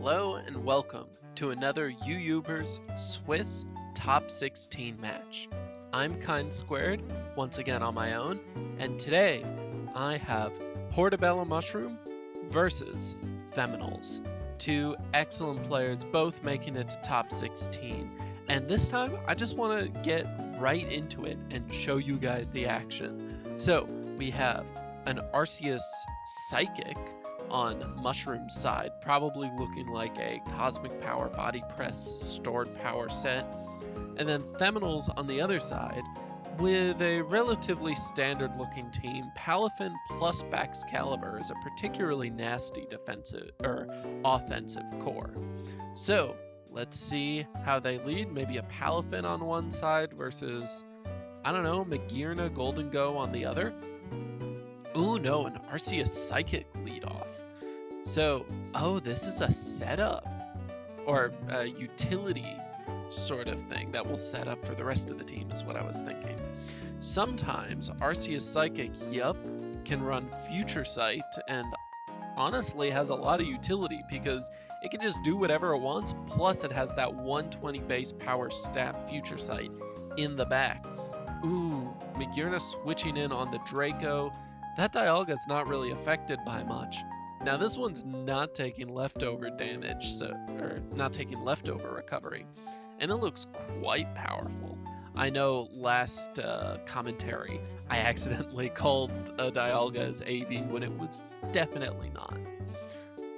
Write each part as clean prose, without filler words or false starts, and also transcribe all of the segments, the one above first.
Hello and welcome to another UUbers Swiss Top 16 match. I'm Kind Squared, once again on my own, and today I have Portobello Mushroom versus Theminals. Two excellent players, both making it to top 16. And this time, I just want to get right into it and show you guys the action. So, we have an Arceus Psychic on Mushroom's side, probably looking like a Cosmic Power Body Press Stored Power set. And then Theminals on the other side, with a relatively standard looking team. Palafin plus Baxcalibur is a particularly nasty defensive or offensive core. So let's see how they lead. Maybe a Palafin on one side versus, I don't know, Magearna Golden Go on the other. Ooh, no, an Arceus Psychic lead off. So, oh, this is a setup or a utility sort of thing that will set up for the rest of the team is what I was thinking. Sometimes Arceus Psychic, can run Future Sight and honestly has a lot of utility because it can just do whatever it wants, plus it has that 120 base power stat Future Sight in the back. Ooh, Magearna switching in on the Draco. That Dialga's not really affected by much. Now this one's not taking leftover damage, or not taking leftover recovery, and it looks quite powerful. I know last commentary I accidentally called a Dialga as AV when it was definitely not.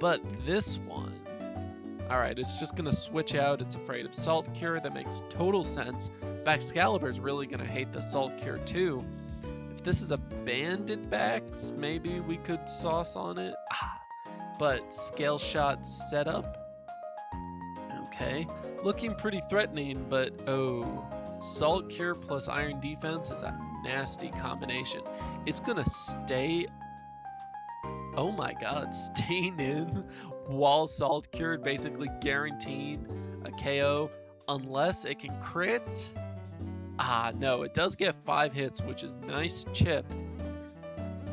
But this one, alright, it's just going to switch out. It's afraid of Salt Cure. That makes total sense. Baxcalibur's really going to hate the Salt Cure too. If this is a Banded Bax, maybe we could sauce on it. But Scale Shot setup. Okay. Looking pretty threatening, but oh. Salt Cure plus Iron Defense is a nasty combination. It's gonna stay... Oh my god, staying in while Salt Cured, basically guaranteeing a KO unless it can crit. No, it does get 5 hits, which is nice chip.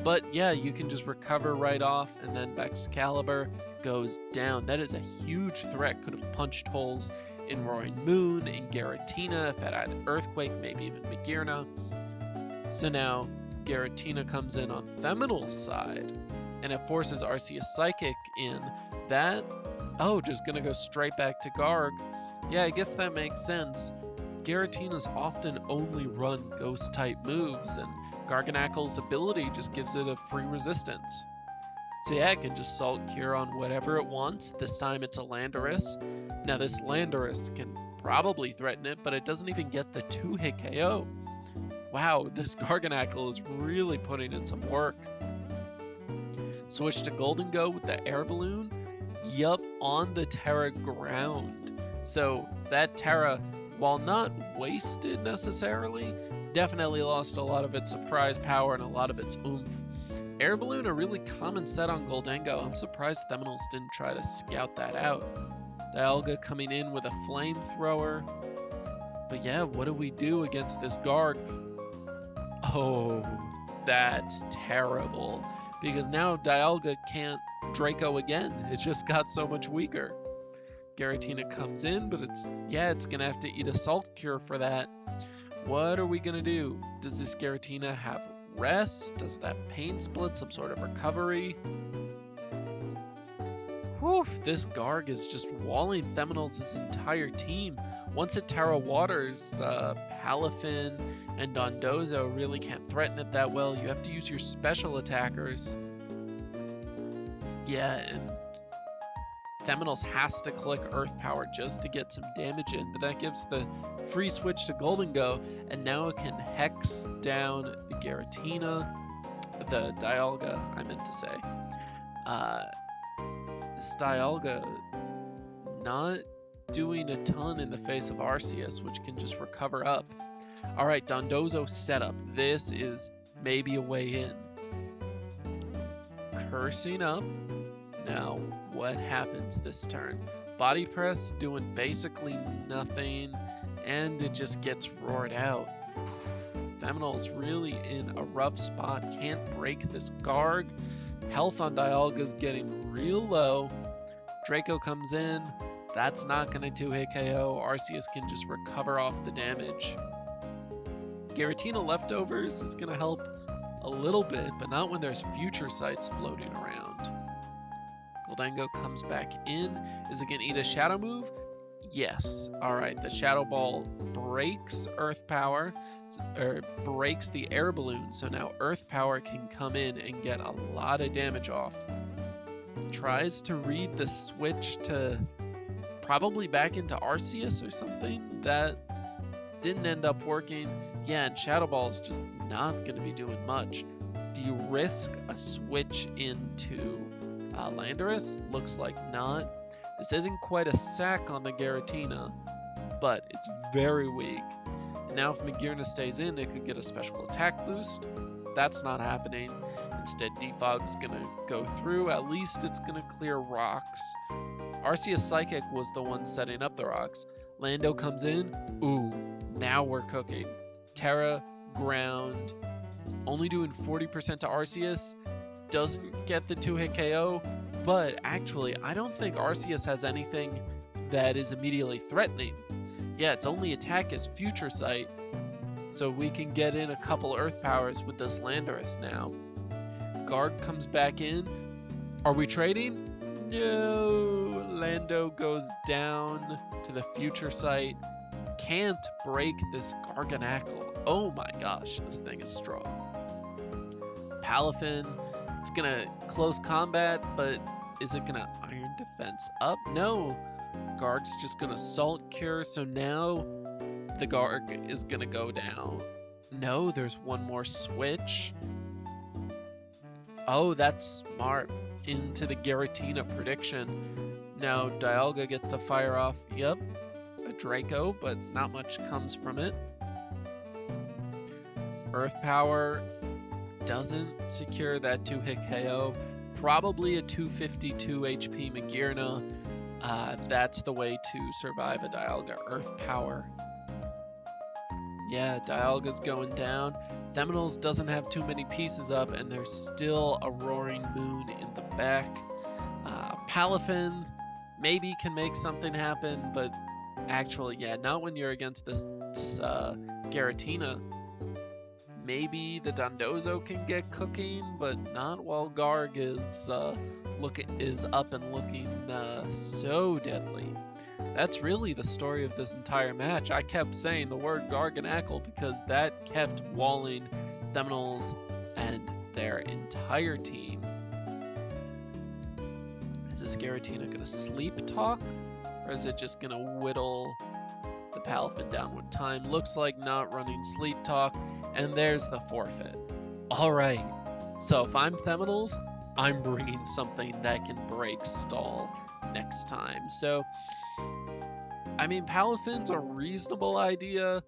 But yeah, you can just recover right off, and then Baxcalibur goes down. That is a huge threat. Could have punched holes in Roaring Moon, in Giratina, if it had Earthquake, maybe even Magearna. So now Giratina comes in on Theminals' side, and it forces Arceus Psychic in. That, just gonna go straight back to Garg. Yeah, I guess that makes sense. Giratina's often only run Ghost-type moves, and Garganacl's ability just gives it a free resistance. So yeah, it can just Salt Cure on whatever it wants. This time it's a Landorus. Now this Landorus can probably threaten it, but it doesn't even get the 2-hit KO. Wow, this Garganacl is really putting in some work. Switch to Golden Go with the Air Balloon. Yup, on the Terra ground. So that Terra, while not wasted necessarily, definitely lost a lot of its surprise power and a lot of its oomph. Air Balloon, a really common set on Goldengo. I'm surprised Theminals didn't try to scout that out. Dialga coming in with a Flamethrower. But yeah, what do we do against this Garg? Oh, that's terrible. Because now Dialga can't Draco again. It just got so much weaker. Giratina comes in, but it's gonna have to eat a Salt Cure for that. What are we gonna do? Does this Giratina have rest? Does it have Pain Split, some sort of recovery? Whew, this Garg is just walling Theminals' entire team. Once it Terra Waters, Palafin and Dondozo really can't threaten it that well. You have to use your special attackers. Yeah, and Theminals has to click Earth Power just to get some damage in, but that gives the free switch to Golden Go, and now it can Hex down the Giratina, the Dialga, I meant to say. This Dialga not doing a ton in the face of Arceus, which can just recover up. Alright, Dondozo setup. This is maybe a way in. Cursing up. Now, what happens this turn? Body Press doing basically nothing, and it just gets roared out. Theminals really in a rough spot. Can't break this Garg. Health on Dialga's getting real low. Draco comes in. That's not going to 2-hit KO. Arceus can just recover off the damage. Giratina leftovers is going to help a little bit, but not when there's future sights floating around. Gholdengo comes back in. Is it going to eat a Shadow move? Yes. Alright, the Shadow Ball breaks Earth Power, or breaks the air balloon, so now Earth Power can come in and get a lot of damage off. Tries to read the switch to probably back into Arceus or something. That didn't end up working. Yeah, and Shadow Ball's just not going to be doing much. Do you risk a switch into Landorus? Looks like not. This isn't quite a sack on the Giratina, but it's very weak. And now if Magearna stays in, it could get a special attack boost. That's not happening. Instead, Defog's gonna go through. At least it's gonna clear rocks. Arceus Psychic was the one setting up the rocks. Lando comes in. Ooh, now we're cooking. Terra, Ground, only doing 40% to Arceus. Doesn't get the 2-hit KO. But actually, I don't think Arceus has anything that is immediately threatening. Yeah, its only attack is Future Sight, so we can get in a couple Earth Powers with this Landorus now. Garg comes back in. Are we trading? No! Lando goes down to the Future Sight. Can't break this Garganacl. Oh my gosh, this thing is strong. Palafin. It's gonna close combat, but is it gonna Iron Defense up? No! Garg's just gonna Salt Cure, so now the Garg is gonna go down. No, there's one more switch. Oh, that's smart. Into the Giratina prediction. Now Dialga gets to fire off, yep, a Draco, but not much comes from it. Earth Power doesn't secure that 2-hit KO. Probably a 252 HP Magearna. That's the way to survive a Dialga Earth Power. Yeah, Dialga's going down. Theminals doesn't have too many pieces up, and there's still a Roaring Moon in the back. Palafin maybe can make something happen, but actually, yeah, not when you're against this Giratina. Maybe the Dondozo can get cooking, but not while Garg is up and looking so deadly. That's really the story of this entire match. I kept saying the word Garganacl because that kept walling Theminals and their entire team. Is this Giratina gonna sleep talk? Or is it just gonna whittle the Palafin down with time? Looks like not running sleep talk. And there's the forfeit. Alright, so if I'm Theminals, I'm bringing something that can break stall next time. So, I mean, Palafin's a reasonable idea.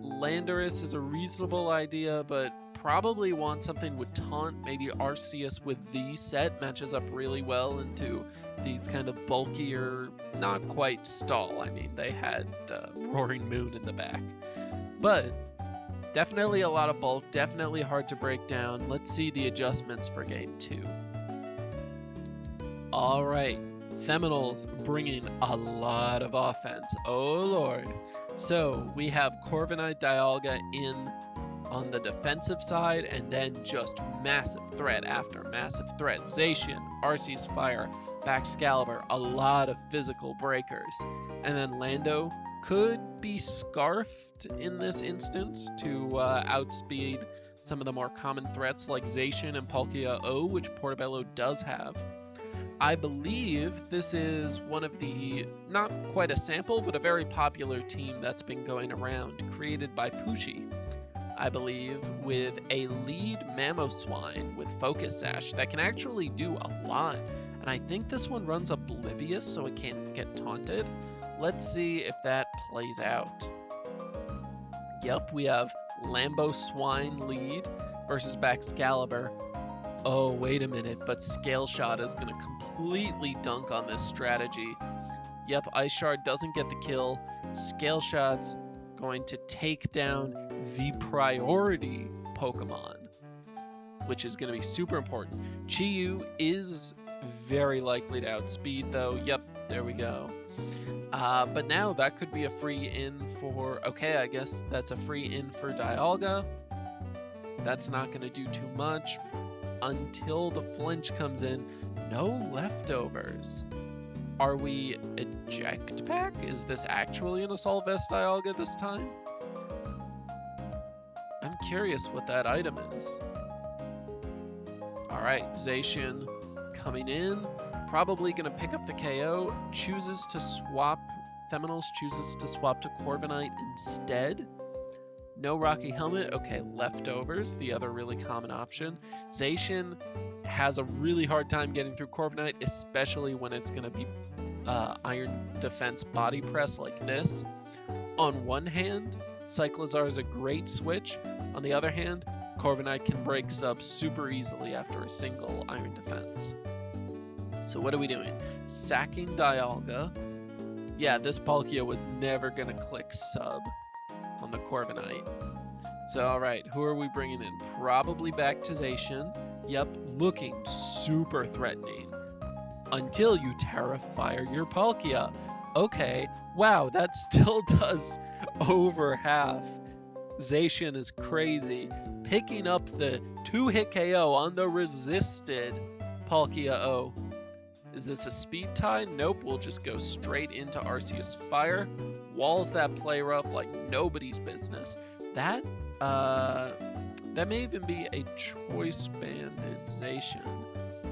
Landorus is a reasonable idea, but probably want something with Taunt. Maybe Arceus with V-Set matches up really well into these kind of bulkier, not quite stall. I mean, they had Roaring Moon in the back. But definitely a lot of bulk, definitely hard to break down. Let's see the adjustments for game 2. Alright, Theminals bringing a lot of offense. Oh lord. So we have Corviknight Dialga in on the defensive side, and then just massive threat after massive threat. Zacian, Arceus Fire, Baxcalibur, a lot of physical breakers. And then Lando could be Scarfed in this instance to outspeed some of the more common threats like Zacian and Palkia O, which Portobello does have. I believe this is one of the, not quite a sample, but a very popular team that's been going around, created by Pushi, I believe, with a lead Mamoswine with Focus Sash that can actually do a lot. And I think this one runs Oblivious, so it can't get taunted. Let's see if that plays out. Yep, we have Lamboswine lead versus Baxcalibur. Oh, wait a minute, but Scale Shot is going to completely dunk on this strategy. Yep, Ice Shard doesn't get the kill. Scale Shot's going to take down the priority Pokemon, which is going to be super important. Chi-Yu is Very likely to outspeed though. Yep, there we go. But now that could be a free in for... Okay, I guess that's a free in for Dialga. That's not going to do too much until the flinch comes in. No leftovers. Are we eject pack? Is this actually an Assault Vest Dialga this time? I'm curious what that item is. Alright, Zacian coming in. Probably going to pick up the KO. Chooses to swap. Theminals chooses to swap to Corviknight instead. No Rocky Helmet. Okay, leftovers, the other really common option. Zacian has a really hard time getting through Corviknight, especially when it's going to be Iron Defense Body Press like this. On one hand, Cyclizar is a great switch. On the other hand, Corviknight can break sub super easily after a single Iron Defense. So what are we doing? Sacking Dialga. Yeah, this Palkia was never going to click sub on the Corviknight. So, alright, who are we bringing in? Probably back to Zacian. Yep, looking super threatening. Until you Terra-Fire your Palkia. Okay, wow, that still does over half. Zacian is crazy. Picking up the 2-hit KO on the resisted Palkia-O. Is this a speed tie? Nope, we'll just go straight into Arceus Fire. Walls that play rough like nobody's business. That may even be a choice banded Zacian,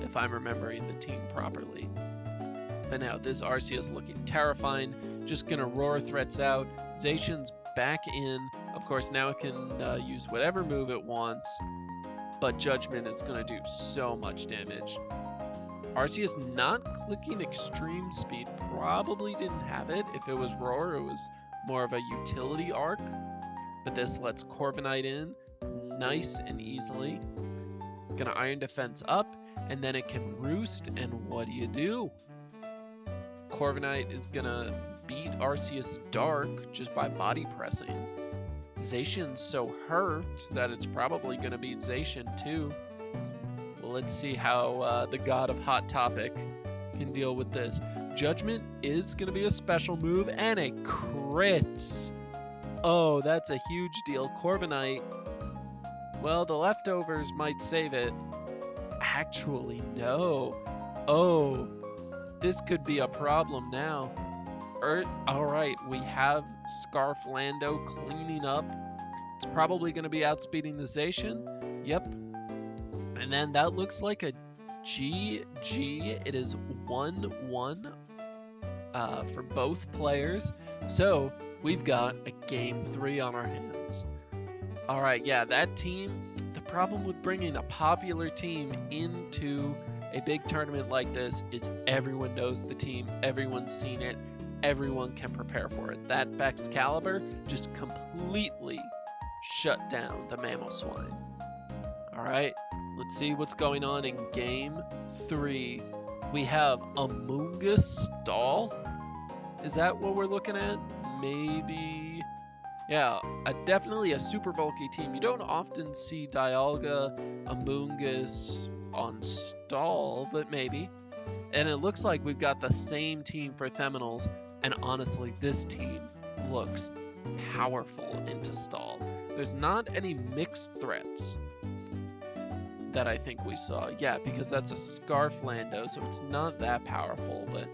if I'm remembering the team properly. But now this Arceus looking terrifying. Just gonna roar threats out. Zacian's back in. Of course, now it can use whatever move it wants, but Judgment is gonna do so much damage. Arceus not clicking Extreme Speed, probably didn't have it. If it was Roar, it was more of a utility arc. But this lets Corviknight in nice and easily. Gonna Iron Defense up, and then it can Roost, and what do? Corviknight is gonna beat Arceus Dark just by body pressing. Zacian's so hurt that it's probably gonna beat Zacian too. Let's see how the god of Hot Topic can deal with this. Judgment is going to be a special move, and it crits. Oh, that's a huge deal. Corviknight, well, the leftovers might save it. Actually, no. Oh, this could be a problem now. Alright, we have Scarf Lando cleaning up. It's probably going to be outspeeding the Zacian. Yep. And then that looks like a GG. It is 1-1 for both players. So we've got a game 3 on our hands. All right, yeah, that team, the problem with bringing a popular team into a big tournament like this is everyone knows the team, everyone's seen it, everyone can prepare for it. That Baxcalibur just completely shut down the Mamoswine. All right, let's see what's going on in game 3. We have Amoonguss Stall. Is that what we're looking at? Maybe. Yeah, definitely a super bulky team. You don't often see Dialga, Amoonguss on Stall, but maybe. And it looks like we've got the same team for Theminals. And honestly, this team looks powerful into Stall. There's not any mixed threats that I think we saw. Yeah, because that's a Scarf Lando, so it's not that powerful, but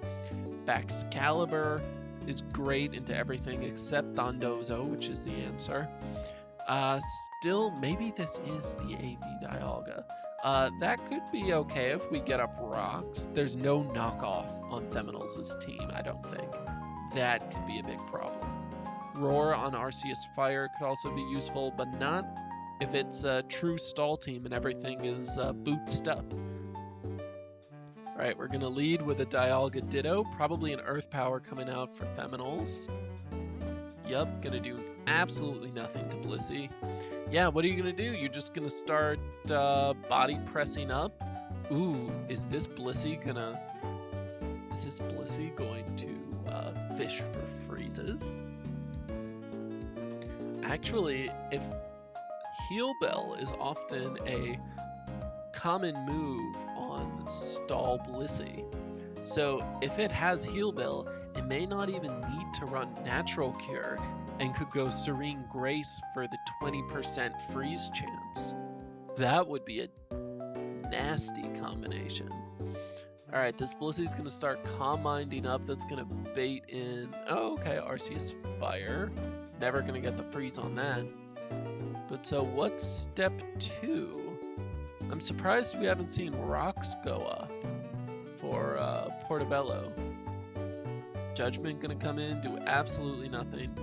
Baxcalibur is great into everything except Dondozo, which is the answer. Still, maybe this is the AV Dialga. That could be okay if we get up rocks. There's no knockoff on Theminals' team, I don't think. That could be a big problem. Roar on Arceus Fire could also be useful, but not if it's a true stall team and everything is bootsed up. Alright, we're going to lead with a Dialga Ditto, probably an Earth Power coming out for Theminals. Yup, going to do absolutely nothing to Blissey. Yeah, what are you going to do? You're just going to start body pressing up? Ooh, is this Blissey going to fish for freezes? Actually, if Heal Bell is often a common move on stall Blissey. So if it has Heal Bell, it may not even need to run Natural Cure and could go Serene Grace for the 20% freeze chance. That would be a nasty combination. Alright, this Blissey's going to start Calm Minding up. That's going to bait in... Oh, okay, Arceus Fire. Never going to get the freeze on that. But so what's step 2? I'm surprised we haven't seen rocks go up for Portobello. Judgment gonna come in, do absolutely nothing.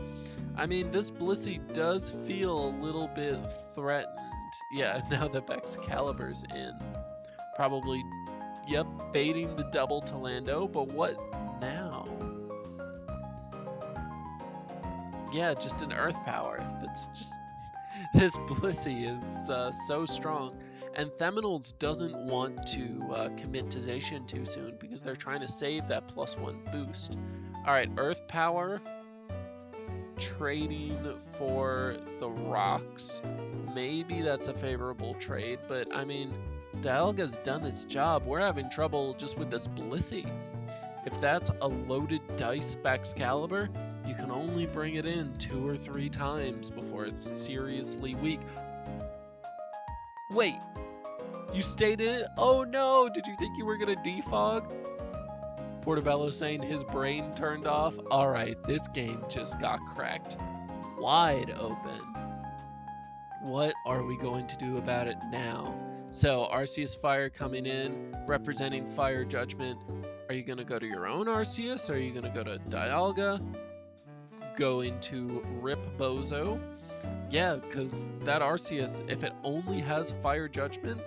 I mean, this Blissey does feel a little bit threatened. Yeah, now that Excalibur's in. Probably, yep, baiting the double to Lando, but what now? Yeah, just an Earth Power. That's just... This Blissey is so strong. And Theminals doesn't want to commit to Zacian too soon because they're trying to save that +1 boost. Alright, Earth Power. Trading for the rocks. Maybe that's a favorable trade, but I mean, Dialga's done its job. We're having trouble just with this Blissey. If that's a loaded dice Excalibur, you can only bring it in 2 or 3 times before it's seriously weak. Wait, you stayed in? Oh no, did you think you were gonna defog? Portobello saying his brain turned off. Alright, this game just got cracked wide open. What are we going to do about it now? So, Arceus Fire coming in, representing Fire Judgment. Are you going to go to your own Arceus, or are you going to go to Dialga? Going to Rip Bozo? Yeah, because that Arceus, if it only has Fire Judgment,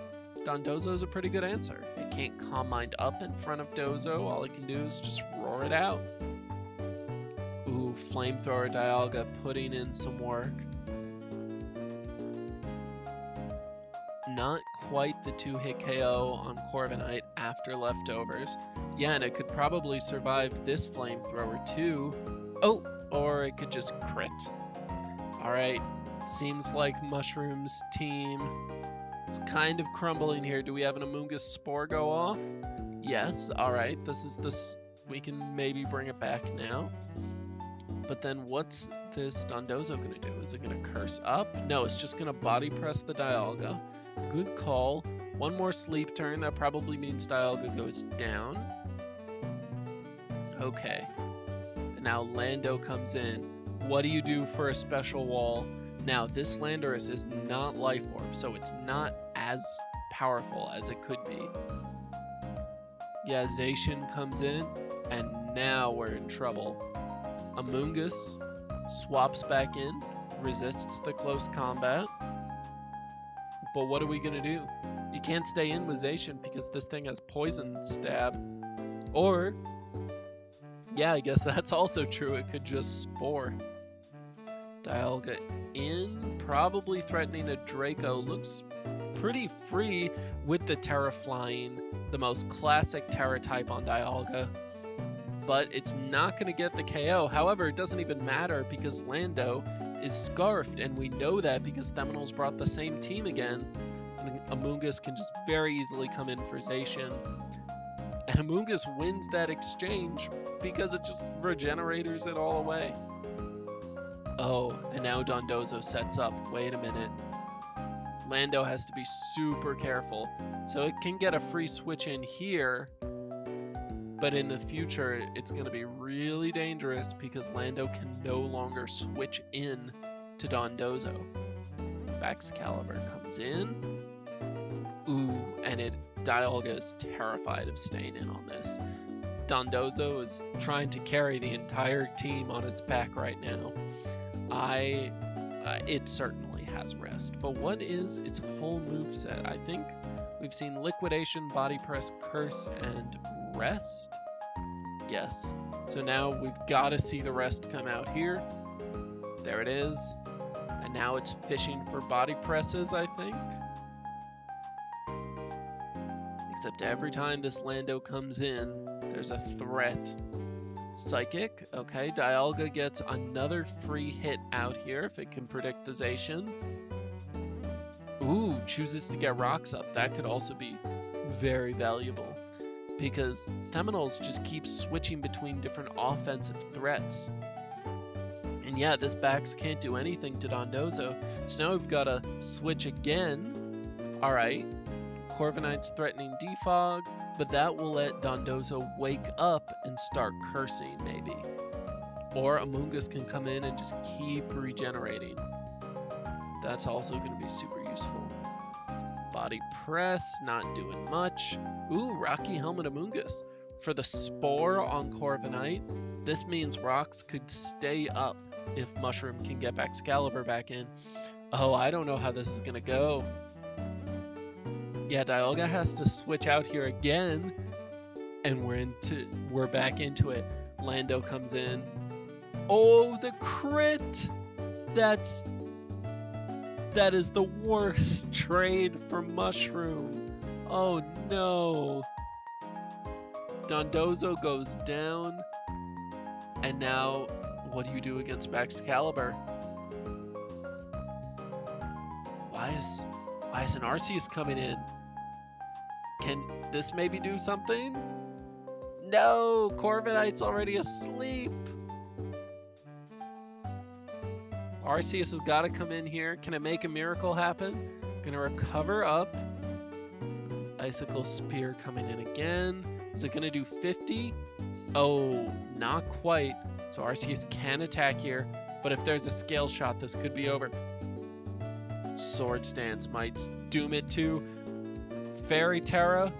Dondozo's a pretty good answer. It can't Calm Mind up in front of Dozo. All it can do is just roar it out. Ooh, Flamethrower Dialga putting in some work. Not quite the 2-hit KO on Corviknight after leftovers. Yeah, and it could probably survive this Flamethrower too. Oh, or it could just crit. Alright, seems like Mushroom's team is kind of crumbling here. Do we have an Amoonguss Spore go off? Yes, alright, we can maybe bring it back now. But then what's this Dondozo gonna do? Is it gonna curse up? No, it's just gonna body press the Dialga. Good call. One more sleep turn, that probably means Dialga goes down. Okay. And now Lando comes in. What do you do for a special wall? Now, this Landorus is not Life Orb, so it's not as powerful as it could be. Yeah, Zacian comes in, and now we're in trouble. Amoonguss swaps back in, resists the close combat. But what are we gonna do? You can't stay in with Zacian because this thing has Poison Stab. Or, yeah, I guess that's also true. It could just Spore. Dialga in, probably threatening a Draco. Looks pretty free with the Terra Flying, the most classic Terra type on Dialga. But it's not going to get the KO. However, it doesn't even matter because Lando is Scarfed, and we know that because Theminals brought the same team again. And Amoonguss can just very easily come in for Zacian. And Amoonguss wins that exchange because it just regenerators it all away. Oh, and now Dondozo sets up. Wait a minute. Lando has to be super careful. So it can get a free switch in here, but in the future it's going to be really dangerous because Lando can no longer switch in to Dondozo. Excalibur comes in. Ooh, and Dialga is terrified of staying in on this. Dondozo is trying to carry the entire team on its back right now. It certainly has rest, but what is its whole moveset? I think we've seen Liquidation, Body Press, Curse, and Rest. Yes. So now we've got to see the rest come out here. There it is. And now it's fishing for Body Presses, I think. Except every time this Lando comes in, there's a threat. Psychic, okay, Dialga gets another free hit out here if it can predict the Zacian. Ooh, chooses to get rocks up. That could also be very valuable because Theminals just keep switching between different offensive threats. And yeah, this Bax can't do anything to Dondozo, so now we've got to switch again. Alright, Corviknight's threatening Defog, but that will let Dondozo wake up and start cursing, maybe. Or Amoonguss can come in and just keep regenerating. That's also going to be super useful. Body Press, not doing much. Ooh, Rocky Helmet Amoonguss. For the Spore on Corviknight, this means rocks could stay up if Mushroom can get Excalibur back in. Oh, I don't know how this is going to go. Yeah, Dialga has to switch out here again, and we're back into it. Lando comes in. Oh, the crit! That is the worst trade for Mushroom. Oh no. Dondozo goes down, and now what do you do against Excalibur? Why is an Arceus coming in? Can this maybe do something? No, Corviknight's already asleep. Arceus has got to come in here. Can it make a miracle happen? Gonna recover up. Icicle Spear coming in again. Is it gonna do 50? Oh, not quite. So Arceus can attack here, but if there's a scale shot, this could be over. Sword Stance might doom it too. Fairy Terra,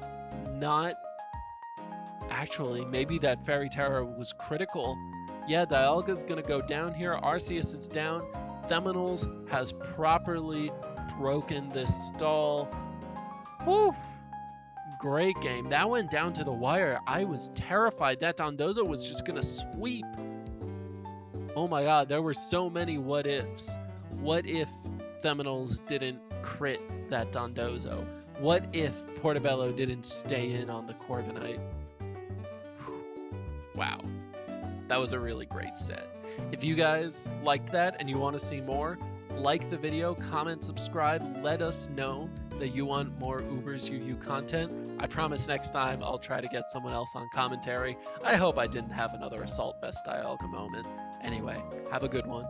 not. Actually, maybe that Fairy Terra was critical. Yeah, Dialga's gonna go down here. Arceus is down. Theminals has properly broken this stall. Woo! Great game. That went down to the wire. I was terrified that Dondozo was just gonna sweep. Oh my god, there were so many what ifs. What if Theminals didn't crit that Dondozo? What if Portobello didn't stay in on the Corviknight? Wow. That was a really great set. If you guys liked that and you want to see more, like the video, comment, subscribe, let us know that you want more Ubers UU content. I promise next time I'll try to get someone else on commentary. I hope I didn't have another Assault Vest Dialga moment. Anyway, have a good one.